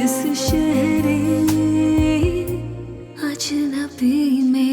इस शहरे अजनबी में।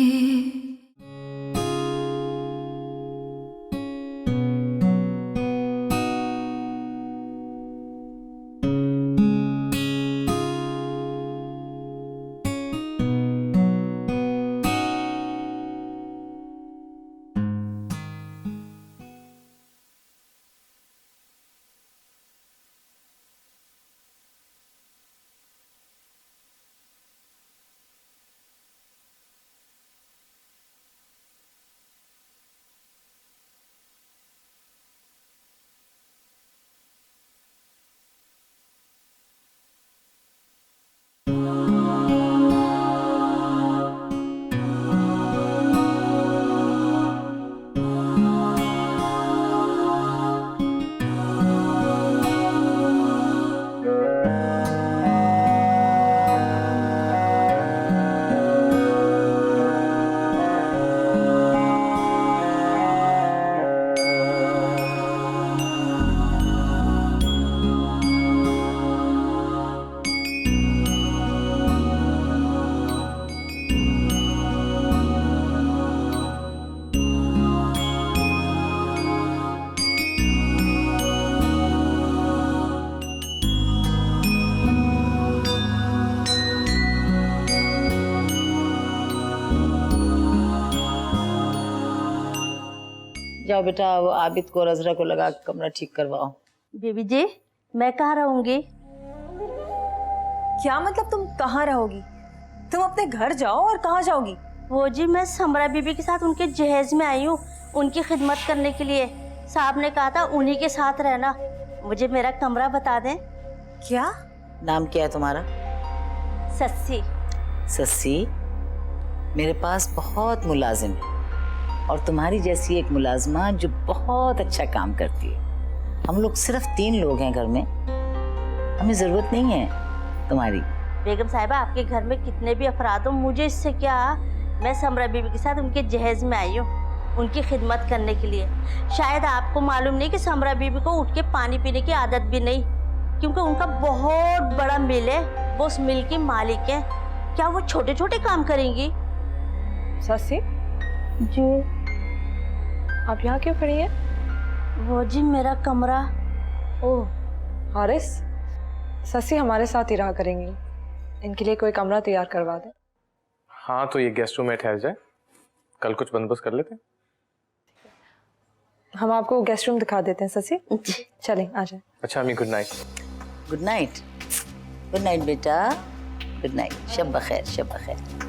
जाओ बेटा, वो आबिद को और अजरा को लगा के कमरा ठीक करवाओ। बीबी जी, मैं कहाँ रहूंगी? क्या मतलब तुम कहाँ रहोगी? तुम अपने घर जाओ। और कहाँ जाओगी? वो जी, मैं समरा बीबी के साथ उनके जहेज में आई हूँ, उनकी खिदमत करने के लिए। साहब ने कहा था उन्हीं के साथ रहना। मुझे मेरा कमरा बता दें। क्या नाम क्या है तुम्हारा? सस्सी। सस्सी, मेरे पास बहुत मुलाजिम है और तुम्हारी जैसी एक मुलाजमा जो बहुत अच्छा काम करती है। हम लोग सिर्फ 3 लोग हैं घर में, हमें जरूरत नहीं है तुम्हारी। बेगम साहिबा, आपके घर में कितने भी अफराद हो, मुझे इससे क्या? मैं समरा बीबी के साथ उनके जहेज में आई हूँ, उनकी खिदमत करने के लिए। शायद आपको मालूम नहीं कि समरा बीबी को उठ के पानी पीने की आदत भी नहीं, क्योंकि उनका बहुत बड़ा मिल है, वो उस मिल की मालिक है। क्या वो छोटे छोटे काम करेंगी? सस्सी जी। आप यहाँ क्यों खड़ी हैं? वो जी, मेरा कमरा। ओह हारिस, सस्सी हमारे साथ ही रहा करेंगी। इनके लिए कोई कमरा तैयार करवा दे। हाँ, तो ये गेस्ट रूम में ठहर जाए, कल कुछ बंदोबस्त कर लेते हैं। हम आपको गेस्ट रूम दिखा देते हैं सस्सी। चलें, आ जाए। अच्छा अम्मी, good night. Good night. Good night बेटा, गुड नाइट। शब बखैर, शब बखैर।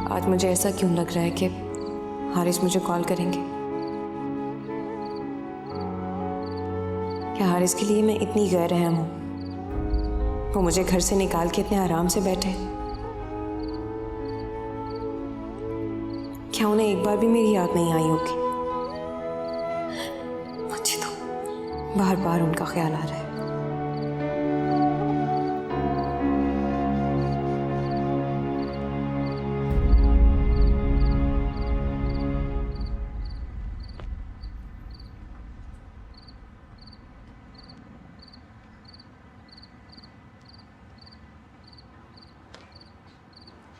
आज मुझे ऐसा क्यों लग रहा है कि हारिस मुझे कॉल करेंगे? क्या हारिस के लिए मैं इतनी गैर रहम हूँ? वो मुझे घर से निकाल के इतने आराम से बैठे। क्या उन्हें एक बार भी मेरी याद नहीं आई होगी? मुझे तो बार बार उनका ख्याल आ रहा है।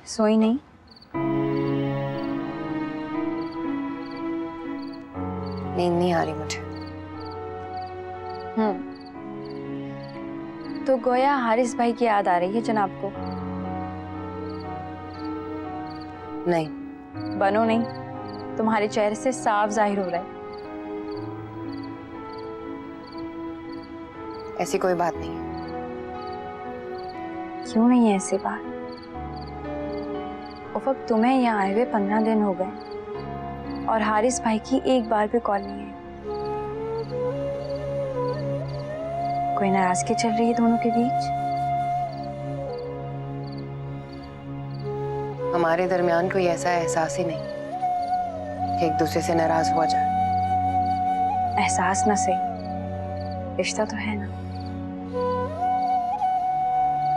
सोई नहीं? नींद नहीं आ रही मुझे। तो गोया हारिस भाई की याद आ रही है जनाब को? नहीं। बनो नहीं, तुम्हारे चेहरे से साफ जाहिर हो रहा है। ऐसी कोई बात नहीं है। क्यों नहीं है ऐसी बात? उफक, तुम्हें यहाँ आए हुए 15 दिन हो गए और हारिस भाई की एक बार भी कॉल नहीं है। कोई नाराजगी चल रही है दोनों के बीच? हमारे दरमियान कोई ऐसा एहसास ही नहीं कि एक दूसरे से नाराज हुआ जाए। एहसास ना सही, रिश्ता तो है ना।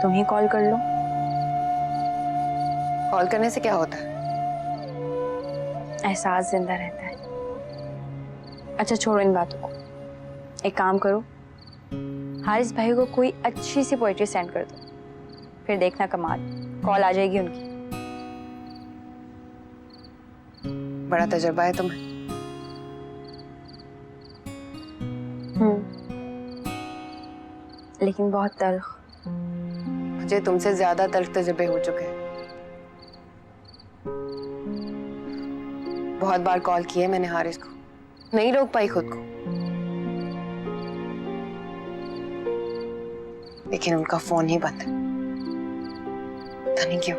तुम ही कॉल कर लो। कॉल करने से क्या होता है? एहसास जिंदा रहता है। अच्छा छोड़ो इन बातों को, एक काम करो, हारिस भाई को कोई अच्छी सी पोएट्री सेंड कर दो, फिर देखना कमाल, कॉल आ जाएगी उनकी। बड़ा तजुर्बा है तुम्हें। लेकिन बहुत तल्ख। मुझे तुमसे ज्यादा तल्ख तजुर्बे हो चुके हैं। बहुत बार कॉल किए मैंने हारिस को, नहीं रोक पाई खुद को, लेकिन उनका फोन ही बंद है, पता नहीं क्यों।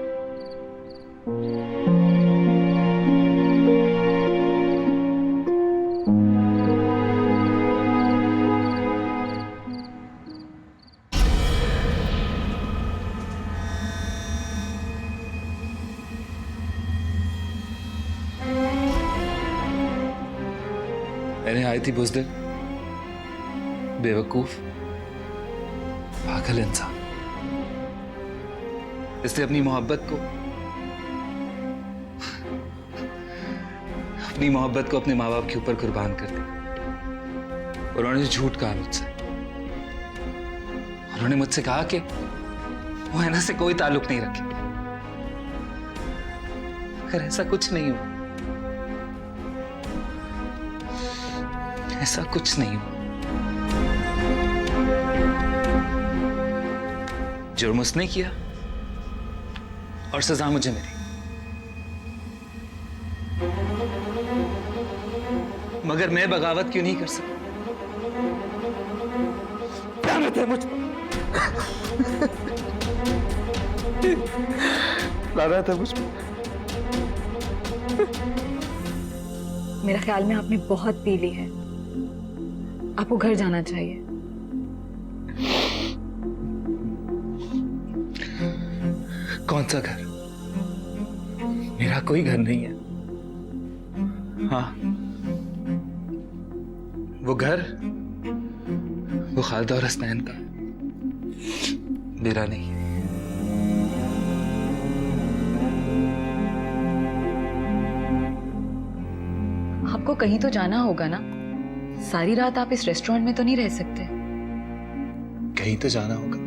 मैंने आई थी बुज़दिल, बेवकूफ, पागल इंसान, इसने अपनी मोहब्बत को अपने माँ बाप के ऊपर कुर्बान कर दिया। उन्होंने झूठ कहा मुझसे, उन्होंने मुझसे कहा कि वो हैना से कोई ताल्लुक नहीं रखेंगे, मगर ऐसा कुछ नहीं हुआ, ऐसा कुछ नहीं हुआ। जुर्म उसने किया और सजा मुझे मिली, मगर मैं बगावत क्यों नहीं कर सकता? लानत है मुझ पर, लानत है मुझ पर। मेरे ख्याल में आपने बहुत पी ली है, आपको घर जाना चाहिए। कौन सा घर? मेरा कोई घर नहीं है। हाँ, वो घर वो खालिदा और हसनैन का है, मेरा नहीं। आपको कहीं तो जाना होगा ना, सारी रात आप इस रेस्टोरेंट में तो नहीं रह सकते। कहीं तो जाना होगा,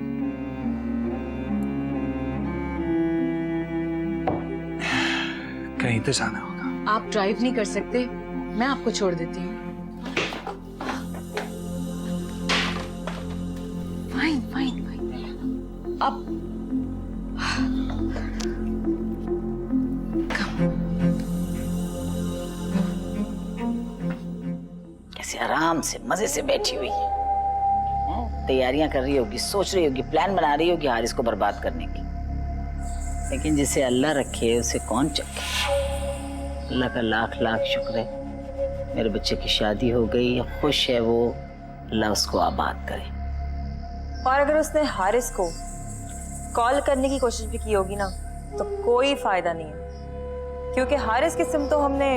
कहीं तो जाना होगा। आप ड्राइव नहीं कर सकते, मैं आपको छोड़ देती हूँ। फाइन फाइन फाइन, अब कैसे आराम से मजे से बैठी हुई है, तैयारियां कर रही होगी, सोच रही होगी, प्लान बना रही होगी हारिस को बर्बाद करने की। लेकिन जिसे अल्लाह रखे उसे कौन चखे। अल्लाह का लाख लाख शुक्र है, मेरे बच्चे की शादी हो गई, खुश है वो, अल्लाह उसको आबाद करे। और अगर उसने हारिस को कॉल करने की कोशिश भी की होगी ना, तो कोई फायदा नहीं है, क्योंकि हारिस की सिम तो हमने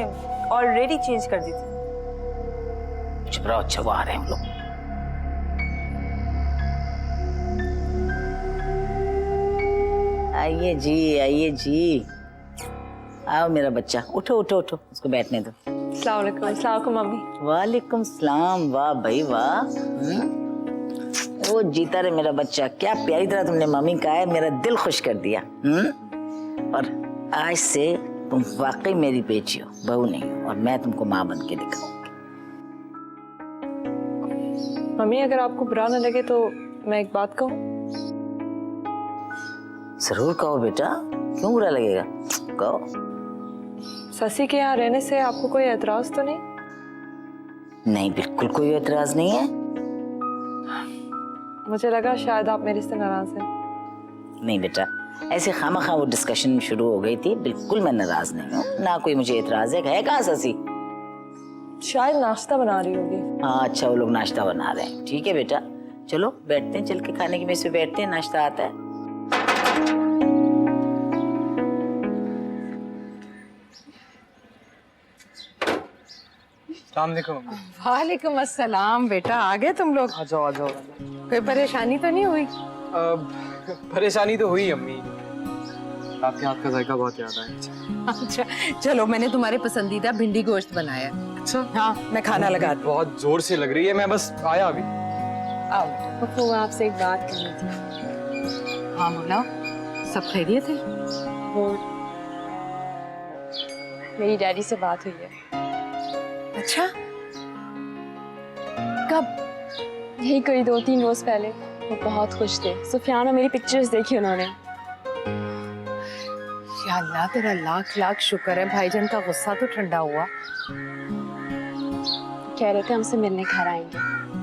ऑलरेडी चेंज कर दी थी। चुप रहो, अच्छा वो आ रहे हैं हम लोग। आइए जी, आइए जी, आओ मेरा बच्चा, उठो उठो उठो, उसको बैठने दो। अस्सलाम वालेकुम मम्मी। वालेकुम सलाम, वाह भाई वाह। वो जीता रे मेरा बच्चा, क्या प्यारी तरह तुमने मम्मी कहा है, मेरा दिल खुश कर दिया। और आज से तुम वाकई मेरी बेटी हो, बहू नहीं हो, और मैं तुमको माँ बन के दिखाऊंगी। मम्मी अगर आपको बुरा न लगे तो मैं एक बात कहूँ? जरूर कहो बेटा, क्यों बुरा लगेगा, कहो। ससी के यहाँ रहने से आपको कोई एतराज तो नहीं? नहीं, बिल्कुल कोई एतराज नहीं है। मुझे लगा शायद आप मेरे से नाराज हैं। नहीं बेटा, ऐसे खामखा वो डिस्कशन शुरू हो गई थी, बिल्कुल मैं नाराज नहीं हूँ, ना कोई मुझे एतराज है कहाँ ससी? शायद नाश्ता बना रही होगी। हाँ अच्छा, वो लोग नाश्ता बना रहे हैं, ठीक है बेटा, चलो बैठते हैं, चल के खाने की मेज पे बैठते हैं, नाश्ता आता है। वालेकुम अस्सलाम। बेटा आ गए तुम लोग? आ जाओ आ जाओ। कोई परेशानी तो नहीं हुई? परेशानी तो हुई अम्मी, आपके हाथ का जायका बहुत याद आया। अच्छा चलो, मैंने तुम्हारे पसंदीदा भिंडी गोश्त बनाया। अच्छा हाँ, मैं खाना लगा दूँ। बहुत जोर से लग रही है, मैं बस आया अभी। आओ। तो आपसे एक बात करनी थी। हाँ बोला, सब खैरियत है? वो मेरी डैडी से बात हुई है। अच्छा, कब? यही कोई 2-3 रोज पहले। वो बहुत खुश थे। सुफियान और मेरी पिक्चर्स देखी उन्होंने। या अल्लाह तेरा लाख लाख शुक्र है, भाईजान का गुस्सा तो ठंडा हुआ। कह रहे थे हमसे मिलने घर आएंगे।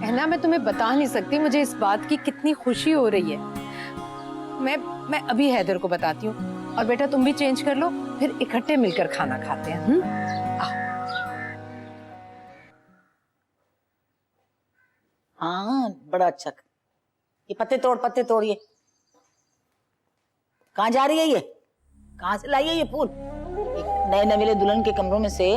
है ना, मैं तुम्हें बता नहीं सकती मुझे इस बात की कितनी खुशी हो रही है। मैं अभी हैदर को बताती हूँ। और बेटा तुम भी चेंज कर लो, फिर इकट्ठे मिलकर खाना खाते हैं। हाँ बड़ा अच्छा। ये पत्ते तोड़िए। कहाँ जा रही है ये? कहाँ से लाई है ये फूल? नए नवेले दुल्हन के कमरों में से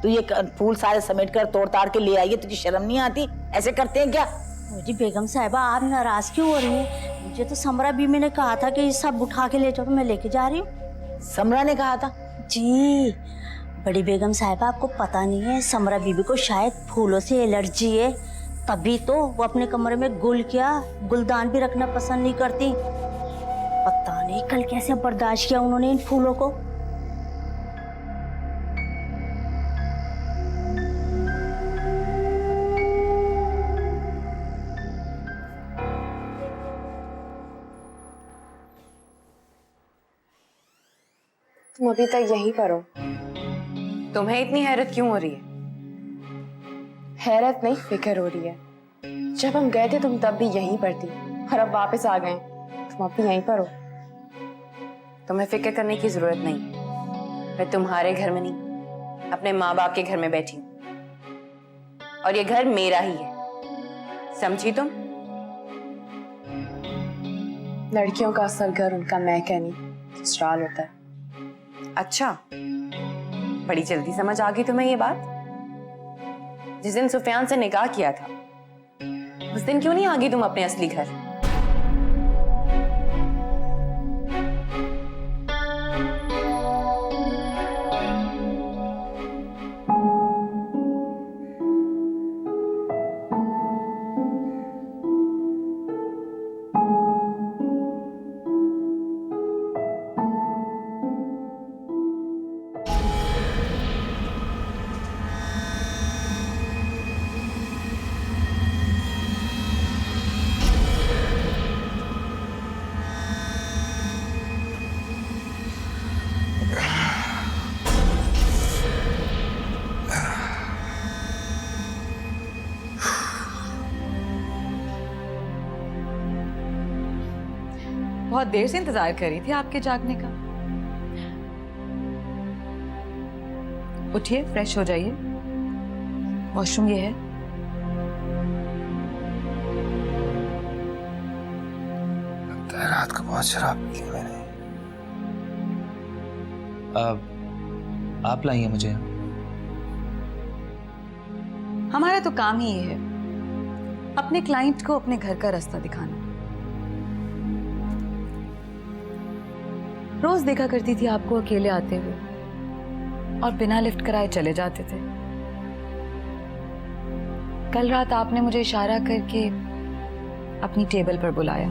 तू ये फूल सारे समेट कर तोड़ ताड़ के ले आई है। तुझे शर्म नहीं आती? ऐसे करते हैं क्या? मुझे बेगम साहिबा आप नाराज क्यों हो रही हैं? मुझे तो समरा बीवी ने कहा था कि ये सब उठा के ले जाओ, तो मैं लेके जा रही हूँ। समरा ने कहा था? जी बड़ी बेगम साहिबा, आपको पता नहीं है समरा बीबी को शायद फूलों से एलर्जी है, तभी तो वो अपने कमरे में गुलदान भी रखना पसंद नहीं करती। पता नहीं कल कैसे बर्दाश्त किया उन्होंने इन फूलों को। तुम अभी तक यहीं पर हो? तुम्हें इतनी हैरत क्यों हो रही है? हैरत नहीं, फिक्र हो रही है। जब हम गए थे तुम तब भी यहीं पर थी, और अब वापस आ गए, तुम अब भी यहीं पर हो। तुम्हें फिक्र करने की जरूरत नहीं। मैं तुम्हारे घर में नहीं, अपने माँ बाप के घर में बैठी हूँ, और ये घर मेरा ही है, समझी तुम? लड़कियों का असल घर उनका मैके नहीं, ससुराल होता है। अच्छा, बड़ी जल्दी समझ आ गई तुम्हें ये बात? जिस दिन सुफियान से निकाह किया था उस दिन क्यों नहीं आ गई तुम अपने असली घर? बहुत देर से इंतजार कर रही थी आपके जागने का। उठिए, फ्रेश हो जाइए। वॉशरूम ये है। रात को बहुत शराब पी ली मैंने। आप लाई हैं मुझे? हमारा तो काम ही ये है, अपने क्लाइंट को अपने घर का रास्ता दिखाना। रोज देखा करती थी आपको अकेले आते हुए और बिना लिफ्ट कराए चले जाते थे। कल रात आपने मुझे इशारा करके अपनी टेबल पर बुलाया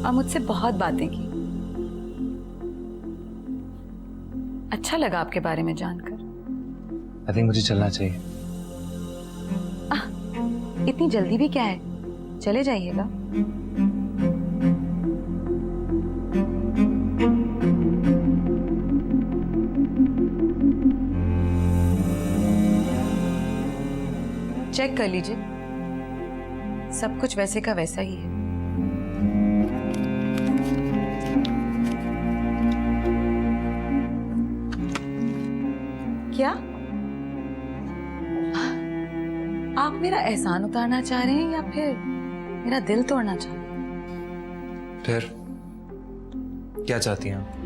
और मुझसे बहुत बातें की। अच्छा लगा आपके बारे में जानकर। आई थिंक मुझे चलना चाहिए। इतनी जल्दी भी क्या है, चले जाइएगा। चेक कर लीजिए, सब कुछ वैसे का वैसा ही है। क्या आप मेरा एहसान उतारना चाह रहे हैं या फिर मेरा दिल तोड़ना चाह रहे हैं? फिर क्या चाहती हैं आप?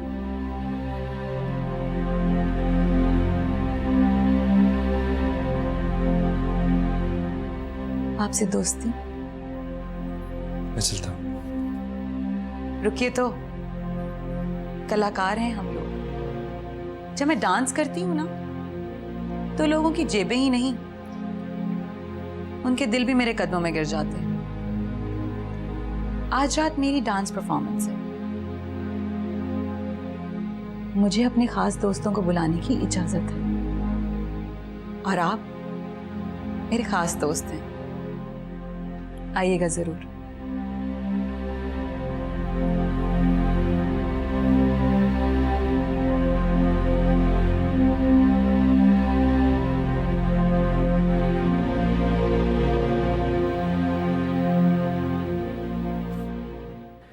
आपसे दोस्ती। मैं चलता हूँ। रुकिए तो, कलाकार हैं हम लोग। जब मैं डांस करती हूँ ना, तो लोगों की जेबें ही नहीं, उनके दिल भी मेरे कदमों में गिर जाते हैं। आज रात मेरी डांस परफॉर्मेंस है। मुझे अपने खास दोस्तों को बुलाने की इजाजत है, और आप मेरे खास दोस्त हैं, आइएगा जरूर।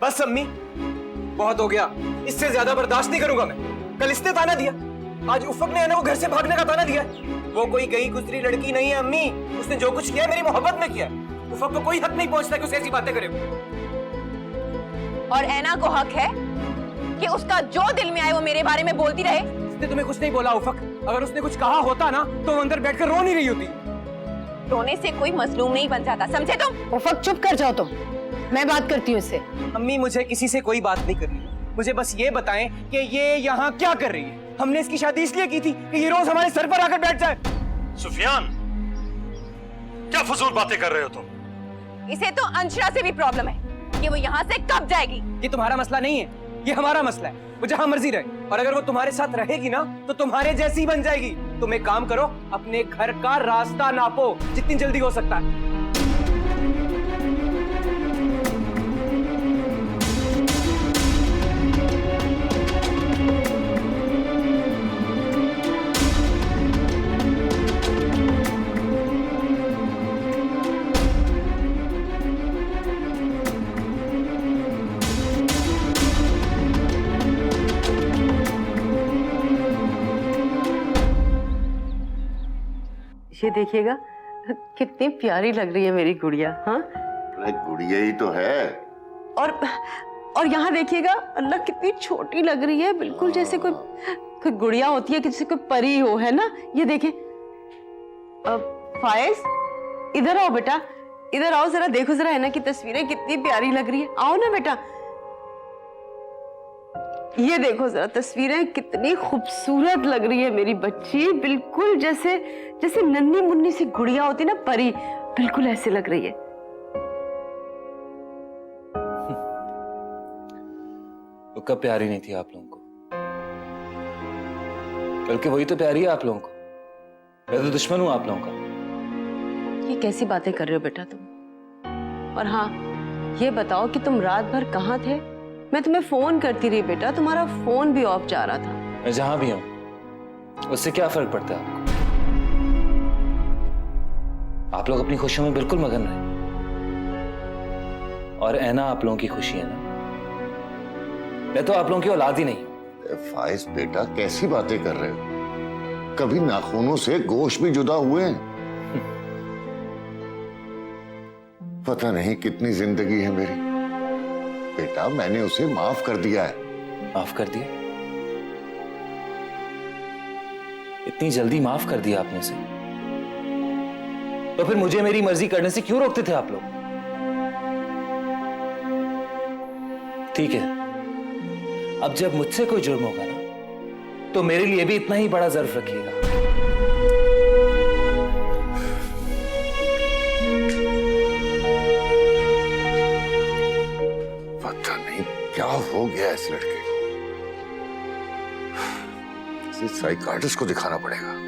बस अम्मी, बहुत हो गया। इससे ज्यादा बर्दाश्त नहीं करूंगा मैं। कल इसने ताना दिया, आज उफक ने ऐना को घर से भागने का ताना दिया। वो कोई गई गुजरी लड़की नहीं है अम्मी। उसने जो कुछ किया मेरी मोहब्बत में किया। उफक को कोई हक नहीं पहुंचता कि उसे ऐसी बातें करे। और ऐना को हक है कि उसका जो दिल में आए वो मेरे बारे में बोलती रहे। उसने तुम्हें कुछ नहीं बोला उफक। अगर उसने कुछ कहा होता ना तो वो अंदर बैठकर रो नहीं रही होती। रोने से कोई मजलूम नहीं बन जाता, समझे तुम? उफक चुप कर जाओ तुम, मैं बात करती हूँ इससे। अम्मी मुझे किसी से कोई बात नहीं करनी। मुझे बस ये बताएं कि ये यहाँ क्या कर रही है। हमने इसकी शादी इसलिए की थी कि ये रोज हमारे सर पर आकर बैठ जाए। सुफियान, क्या फजूल बातें कर रहे हो तुम? इसे तो अंशरा से भी प्रॉब्लम है कि वो यहाँ से कब जाएगी। ये तुम्हारा मसला नहीं है, ये हमारा मसला है। वो जहाँ मर्जी रहे, और अगर वो तुम्हारे साथ रहेगी ना तो तुम्हारे जैसी बन जाएगी। तुम एक काम करो, अपने घर का रास्ता नापो जितनी जल्दी हो सकता है। ये देखिएगा कितनी प्यारी लग रही है मेरी गुड़िया। हाँ, अरे गुड़िया ही तो है। और यहाँ देखिएगा, अल्लाह कितनी छोटी लग रही है, बिल्कुल जैसे कोई गुड़िया होती है, जैसे कोई परी हो, है ना। ये देखें। फायज, इधर आओ बेटा, इधर आओ जरा, देखो जरा ऐना की तस्वीरें कितनी प्यारी लग रही है। आओ ना बेटा, ये देखो जरा तस्वीरें, कितनी खूबसूरत लग रही है मेरी बच्ची, बिल्कुल जैसे जैसे नन्ही मुन्नी सी गुड़िया होती ना, परी, बिल्कुल ऐसे लग रही है। वो कब प्यारी नहीं थी आप लोगों को? बल्कि वही तो प्यारी है आप लोगों को। मैं तो दुश्मन हूं आप लोगों का। ये कैसी बातें कर रहे हो बेटा तुम? और हाँ, ये बताओ कि तुम रात भर कहाँ थे? मैं तुम्हें फोन करती रही बेटा, तुम्हारा फोन भी ऑफ जा रहा था। मैं जहां भी हूं उससे क्या फर्क पड़ता है आपको? आप लोग अपनी खुशियों में बिल्कुल मगन रहे, और ऐना आप लोगों की खुशी है ना। मैं तो आप लोगों की औलाद ही नहीं। फाइज बेटा, कैसी बातें कर रहे हो? कभी नाखूनों से गोश्त भी जुदा हुए हैं। पता नहीं कितनी जिंदगी है मेरी। बेटा, मैंने उसे माफ कर दिया है। माफ कर दिया? इतनी जल्दी माफ कर दिया आपने उसे? तो फिर मुझे मेरी मर्जी करने से क्यों रोकते थे आप लोग? ठीक है, अब जब मुझसे कोई जुर्म होगा ना, तो मेरे लिए भी इतना ही बड़ा ज़र्फ रखिएगा। पता नहीं क्या हो गया इस लड़के को। किसी साइकाट्रिस्ट को दिखाना पड़ेगा।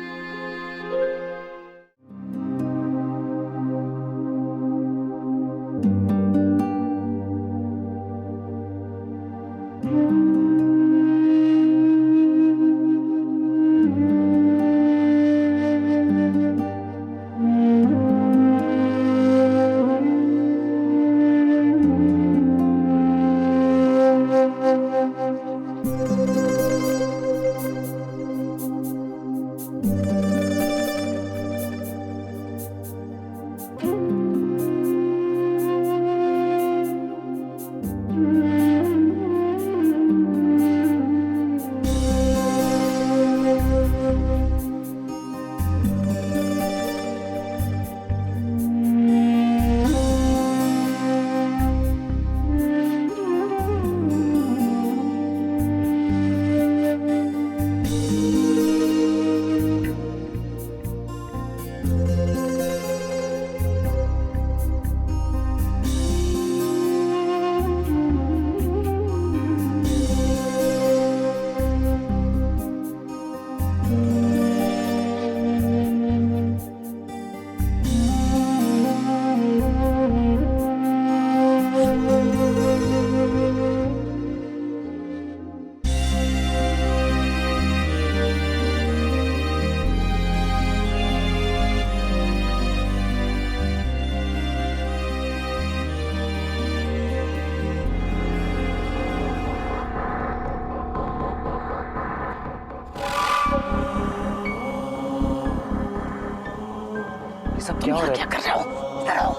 ये सब क्या हो रहा है? क्या कर रहे हो? इधर आओ।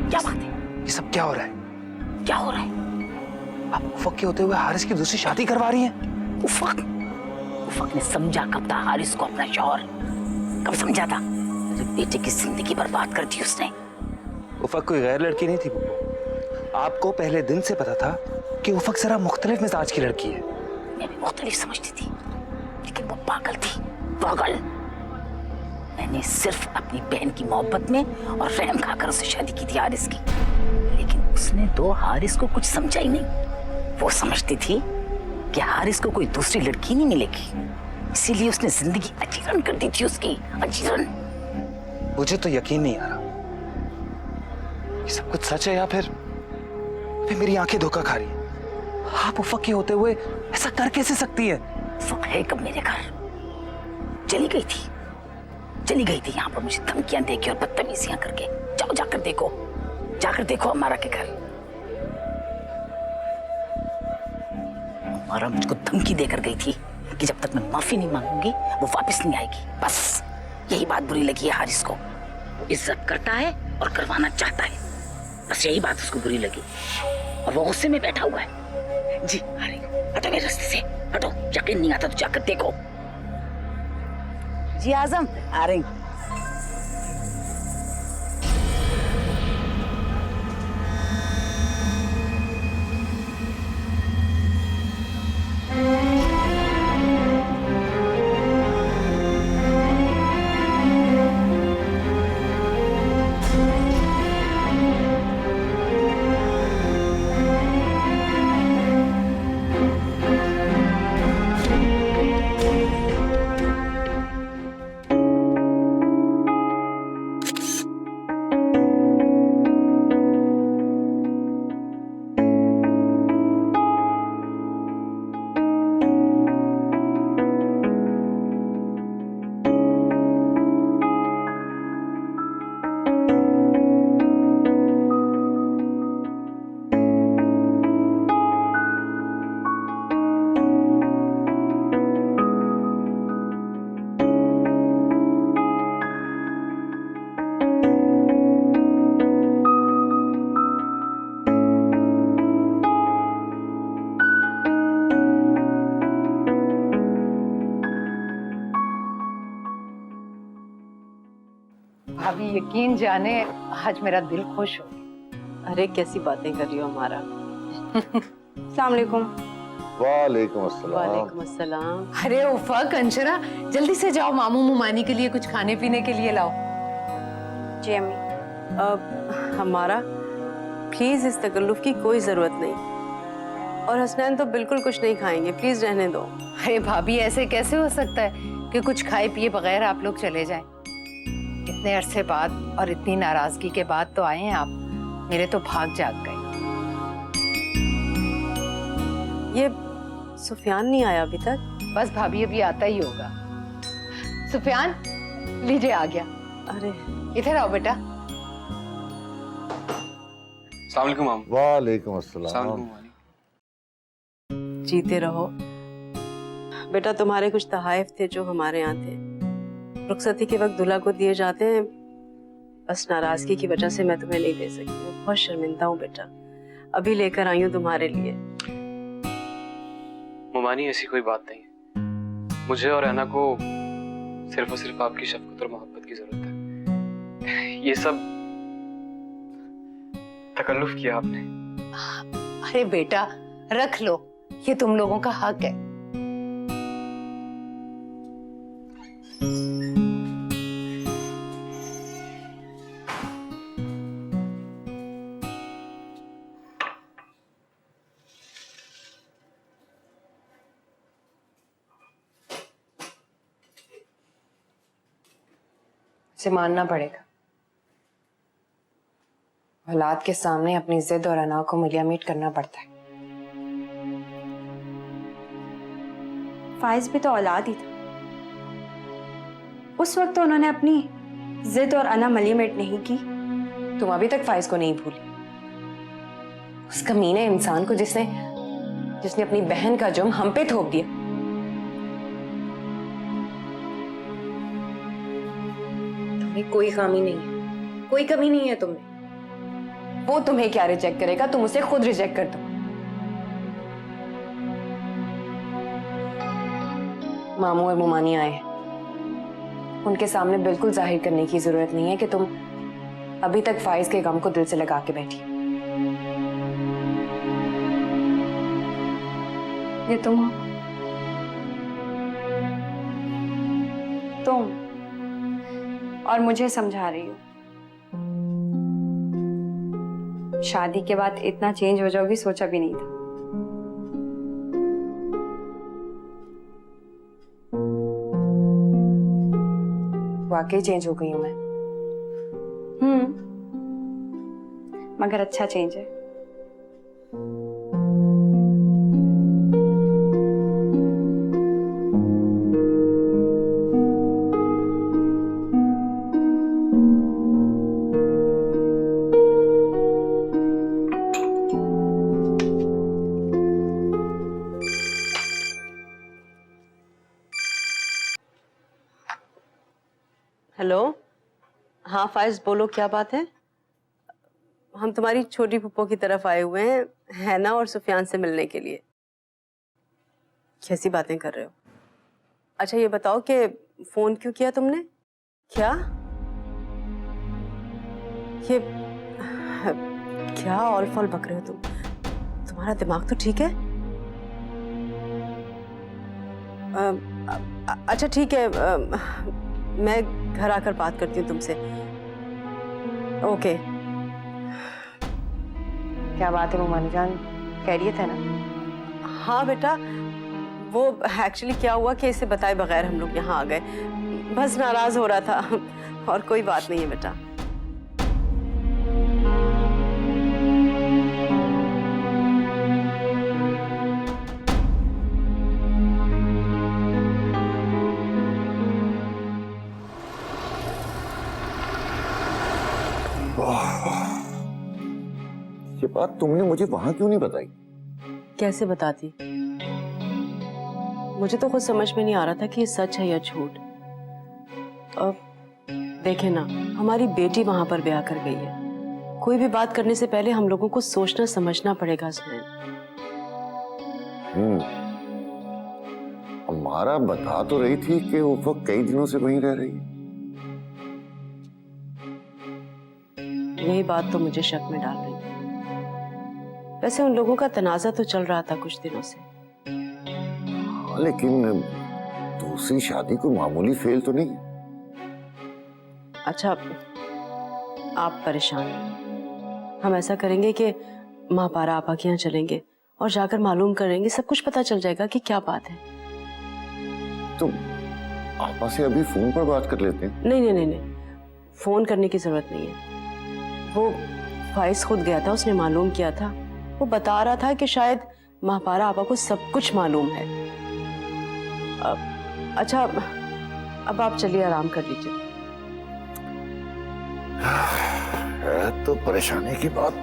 क्या बात है? ये सब क्या हो रहा है? क्या हो रहा है? आप उफक के होते हुए हारिस की दूसरी शादी करवा रही हैं? उफक ने समझा कब था हारिस को अपना शौहर? कब समझा था? मेरे बेटे की जिंदगी बर्बाद कर दी उसने। उफक कोई गैर लड़की नहीं थी बुब्बू। आपको पहले दिन से पता था कि उफक जरा मुख्तलिफ मिजाज की लड़की है। मैं भी मुख्तलिफ समझती थी, लेकिन वो पागल थी, पागल। मैंने सिर्फ अपनी बहन की मोहब्बत में और रहम खाकर उससे शादी की थी हारिस की, लेकिन उसने तो हारिस को कुछ समझा ही नहीं। वो समझती थी कि हारिस को कोई दूसरी लड़की नहीं मिलेगी, इसीलिए उसने जिंदगी अजीरन कर दी थी उसकी, अजीरन। मुझे तो यकीन नहीं आ रहा ये सब कुछ सच है या फिर मेरी आंखें धोखा खा रही हैं। आप उफक के होते हुए ऐसा कर कैसे सकती है? उफक है कब मेरे घर? चली गई थी यहाँ पर मुझे धमकियां देके और बदतमीजियां करके। जाओ जाकर देखो हमारा के घर। हमारा मुझको धमकी देकर गई थी कि जब तक मैं माफी नहीं मांगूंगी वो वापस नहीं आएगी। बस यही बात बुरी लगी है हारिस को। वो इज्जत करता है और करवाना चाहता है, बस यही बात उसको बुरी लगी और वो गुस्से में बैठा हुआ है। जी आ रही हूँ, हटो मेरे रास्ते से, हटो। यकीन नहीं आता तो जाकर देखो। जी आजम आ रही हूँ। भाभी यकीन जाने आज मेरा दिल खुश हो गया। अरे कैसी बातें कर रही हो हमारा। अस्सलाम वालेकुम। वालेकुम अस्सलाम। वालेकुम अस्सलाम। अरे उफक, अंशरा, जल्दी से जाओ, मामू मुमानी के लिए कुछ खाने पीने के लिए लाओ। जी अम्मी। हमारा प्लीज इस तकल्लुफ की कोई जरूरत नहीं, और हसनैन तो बिल्कुल कुछ नहीं खाएंगे, प्लीज रहने दो। अरे भाभी, ऐसे कैसे हो सकता है कि कुछ खाए पिए बगैर आप लोग चले जाएं? इतने अरसे बाद और इतनी नाराजगी के बाद तो आए हैं आप, मेरे तो भाग जाग गए। ये सुफियान नहीं आया अभी तक? बस भाभी अभी आता ही होगा। सुफियान, लीजिए आ गया। अरे इधर आओ बेटा। अस्सलाम वालेकुम माम। वालेकुम अस्सलाम। जीते रहो बेटा। तुम्हारे कुछ तहाइफ थे जो हमारे यहाँ थे, रुखसती के वक्त दूल्हा को दिए जाते हैं, बस नाराजगी की वजह से मैं तुम्हें नहीं दे सकी हूँ। बहुत शर्मिंदा हूँ बेटा, अभी लेकर आई हूँ तुम्हारे लिए। मुमानी ऐसी कोई बात नहीं है, मुझे और ऐना को सिर्फ और सिर्फ आपकी शफकत और मोहब्बत की जरूरत है। ये सब तकल्लुफ किया आपने। अरे बेटा रख लो, ये तुम लोगों का हक है। इसे मानना पड़ेगा, औलाद के सामने अपनी जिद और अना को मिलियामीट करना पड़ता है। फाइज भी तो औलाद ही था, उस वक्त तो उन्होंने अपनी जिद और अना मिलियामीट नहीं की। तुम अभी तक फाइज को नहीं भूली, उस कमीने इंसान को जिसने जिसने अपनी बहन का जुर्म हम पे थोप दिया। तुम्हें कोई खामी नहीं है, कोई कमी नहीं है तुम्हें। वो तुम्हें क्या रिजेक्ट करेगा, तुम उसे खुद रिजेक्ट कर दो। मामू और मुमानी आए हैं, उनके सामने बिल्कुल जाहिर करने की जरूरत नहीं है कि तुम अभी तक फाइज के गम को दिल से लगा के बैठी। ये तुम हो? तुम और मुझे समझा रही हो शादी के बाद इतना चेंज हो जाओगी, सोचा भी नहीं था। वाकई चेंज हो गई हूं मैं। मगर अच्छा चेंज है। हेलो, हाँ फाइज बोलो, क्या बात है? हम तुम्हारी छोटी पुप्पो की तरफ आए हुए हैं हैना और सुफियान से मिलने के लिए। कैसी बातें कर रहे हो? अच्छा ये बताओ कि फोन क्यों किया तुमने? क्या ये क्या ऑल फॉल बक रहे हो तुम? तुम्हारा दिमाग तो ठीक है? अच्छा ठीक है, मैं घर आकर बात करती हूँ तुमसे। ओके। क्या बात है मुमानी जान, खैरियत है ना? हाँ बेटा, वो एक्चुअली क्या हुआ कि इसे बताए बगैर हम लोग यहाँ आ गए, बस नाराज हो रहा था और कोई बात नहीं है बेटा। ये बात तुमने मुझे वहां क्यों नहीं बताई? कैसे बताती? मुझे तो खुद समझ में नहीं आ रहा था कि ये सच है या झूठ। अब देखे ना, हमारी बेटी वहां पर ब्याह कर गई है। कोई भी बात करने से पहले हम लोगों को सोचना समझना पड़ेगा। हमारा बता तो रही थी कि वो वक्त कई दिनों से वहीं रह रही है। यही बात तो मुझे शक में डाल रही है। वैसे उन लोगों का तनाजा तो चल रहा था कुछ दिनों से। हाँ, लेकिन दूसरी शादी कोई मामूली फेल तो नहीं है। अच्छा आप परेशान नहीं, हम ऐसा करेंगे कि महापारा आपा के यहाँ चलेंगे और जाकर मालूम करेंगे, सब कुछ पता चल जाएगा कि क्या बात है। तो आपा से अभी फोन पर बात कर लेते हैं। नहीं नहीं नहीं नहीं, फोन करने की जरूरत नहीं है। वो फाइज खुद गया था, उसने मालूम किया था। वो बता रहा था कि शायद महापारा आपा को सब कुछ मालूम है। अच्छा अब आप चलिए, आराम कर लीजिए। है तो परेशानी की बात।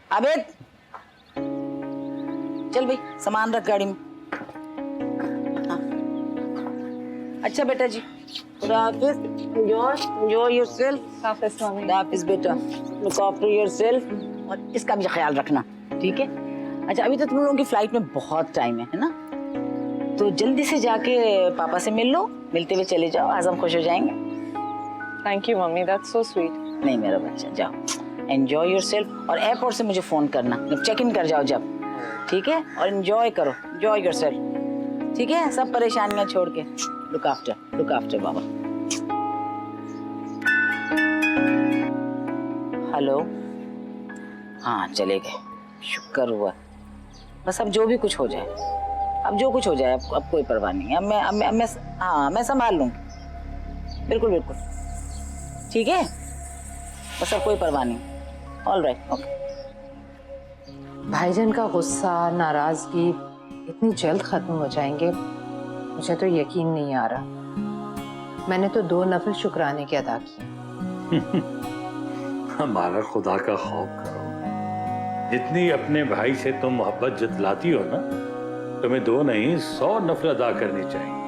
आबिद, चल भाई सामान रख गाड़ी में। हाँ। अच्छा बेटा जी, खुदा हाफिज। enjoy yourself। हाफिज बेटा, look after yourself और इसका भी ख्याल रखना, ठीक है? अच्छा अभी तो तुम लोगों की फ्लाइट में बहुत टाइम है ना? तो जल्दी से जाके पापा से मिल लो, मिलते हुए चले जाओ, आजम खुश हो जाएंगे। Thank you mummy, that's so sweet. नहीं मेरा बच्चा, जाओ एंजॉय योरसेल्फ और एयरपोर्ट से मुझे फोन करना जब चेक इन कर जाओ जब, ठीक है? और एंजॉय करो, एंजॉय योरसेल्फ, ठीक है? सब परेशानियां छोड़ के लुक आफ्टर बाबा। हेलो, हाँ चले गए, शुक्र हुआ। बस अब जो भी कुछ हो जाए, अब जो कुछ हो जाए, अब कोई परवाह नहीं है। अब मैं हाँ मैं संभाल लूँगी, बिल्कुल बिल्कुल, ठीक है? बस अब कोई परवाह नहीं। All right, okay. भाईजान का गुस्सा, नाराजगी इतनी जल्द खत्म हो जाएंगे मुझे तो यकीन नहीं आ रहा। मैंने तो 2 नफल शुक्राने के अदा किए। हमारा खुदा का खौफ करो। जितनी अपने भाई से तुम मोहब्बत जतलाती हो ना, तुम्हें 2 नहीं 100 नफल अदा करनी चाहिए।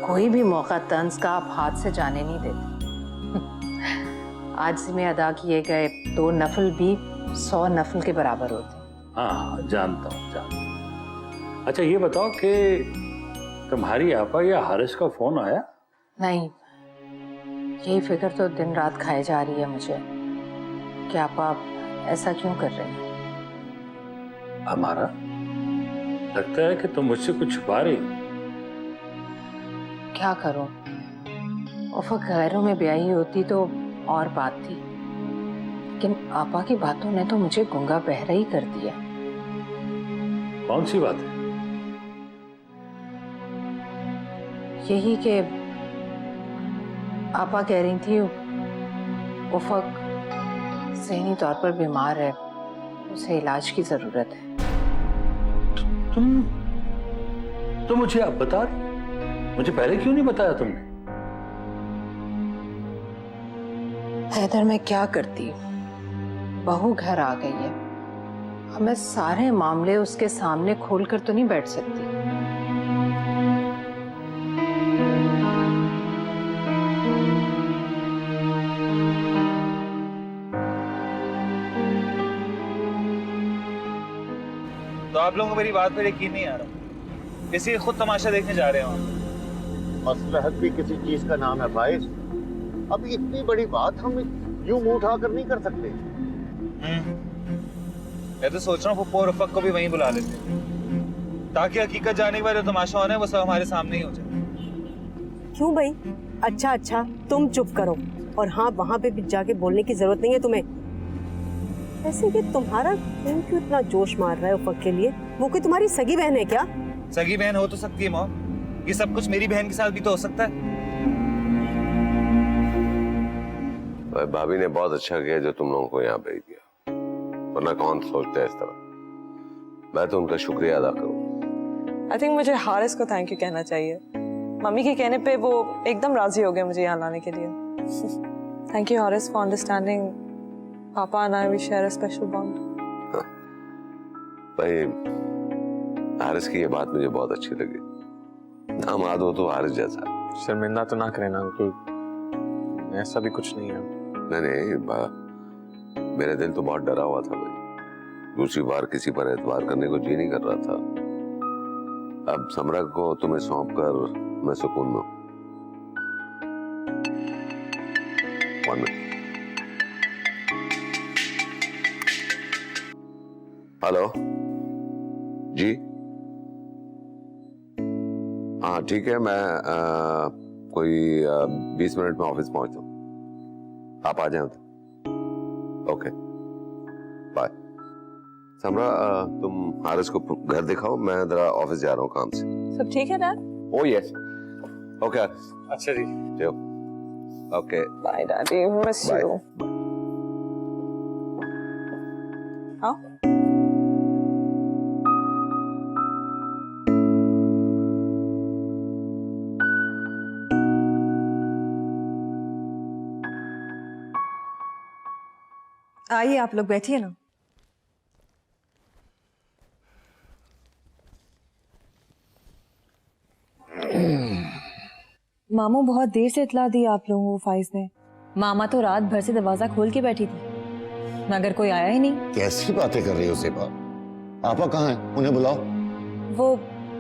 कोई भी मौका तंज का आप हाथ से जाने नहीं देते। आज में अदा किए गए 2 नफल भी 100 नफल के बराबर होते। हाँ, जानता हूँ। अच्छा ये बताओ कि तुम्हारी आपा या हारिस का फोन आया? नहीं, यही फिक्र तो दिन रात खाए जा रही है मुझे कि आप ऐसा क्यों कर रहे हैं। हमारा लगता है कि तुम मुझसे कुछ छुपा रही हो। क्या करूं, उफ़क़ गैरों में ब्याही होती तो और बात थी, लेकिन आपा की बातों ने तो मुझे गूंगा बहरा ही कर दिया। कौन सी बात है? यही कि आपा कह रही थी उफ़क़ ज़हनी तौर पर बीमार है, उसे इलाज की जरूरत है। तुम मुझे अब बता रही? मुझे पहले क्यों नहीं बताया तुमने? हैदर मैं क्या करती, बहू घर आ गई है, अब मैं सारे मामले उसके सामने खोलकर तो नहीं बैठ सकती। तो आप लोगों को मेरी बात पर यकीन नहीं आ रहा, इसी खुद तमाशा देखने जा रहे हो। मसलहत भी किसी चीज का नाम है फाइज। अब इतनी बड़ी बात हम यूं मुंह उठाकर नहीं कर सकते। मैं तो सोच रहा हूँ पप्पू और उफ़क़ को भी वहीं बुला लेते, ताकि हकीकत जाने के बाद जो तमाशा होना है वो सब हमारे सामने ही हो जाए। क्यों भाई? अच्छा अच्छा तुम चुप करो, और हाँ वहाँ पे भी जाके बोलने की जरूरत नहीं है तुम्हें। ऐसे कि तुम्हारा क्यों इतना जोश मार रहा है उफ़क़ के लिए? वो कोई तुम्हारी सगी बहन है क्या? सगी बहन हो तो सकती है मॉम, ये सब कुछ मेरी बहन के साथ भी तो हो सकता है। भाभी ने बहुत अच्छा किया जो तुम लोगों को यहाँ भेज दिया, वरना कौन सोचता है इस तरह। मैं तो उनका शुक्रिया अदा करूँ। आई थिंक मुझे हारिस को थैंक यू कहना चाहिए। मम्मी के कहने पे वो एकदम राजी हो गए मुझे यहाँ लाने के लिए। Thank you Haris for understanding पापा and I we share a special bond. भाई हारिस की ये बात मुझे बहुत अच्छी लगी। दामाद हो तो हारिस जैसा। शर्मिंदा तो ना करें ना अंकल, ऐसा भी कुछ नहीं है। नहीं, मेरा दिल तो बहुत डरा हुआ था भाई। दूसरी बार किसी पर एतबार करने को जी नहीं कर रहा था। अब समरा को तुम्हें सौंप कर मैं सुकून में हूं। हेलो जी, हाँ ठीक है, मैं कोई 20 मिनट में ऑफिस पहुंचता हूँ, आप आ जाए तो। Okay bye. समरा तुम हारिस को घर दिखाओ, मैं जरा ऑफिस जा रहा हूँ काम से। सब ठीक है डैड? Oh yes, okay. अच्छा जी, चलो okay bye daddy, miss you. हाँ आइए आप लोग बैठिए ना। मामू बहुत देर से इतला दी आप लोगों को फाइज ने। मामा तो रात भर से दरवाजा खोल के बैठी थी मगर कोई आया ही नहीं। कैसी बातें कर रही हो सेबा? आपा कहाँ हैं? उन्हें बुलाओ। वो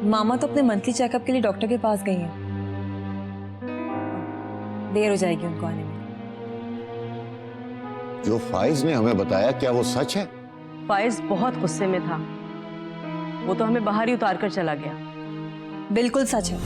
मामा तो अपने मंथली चेकअप के लिए डॉक्टर के पास गई हैं, देर हो जाएगी उनको आने में। जो फाइज ने हमें बताया क्या वो सच है? फाइज बहुत गुस्से में था, वो तो हमें बाहर ही उतार कर चला गया। बिल्कुल सच है।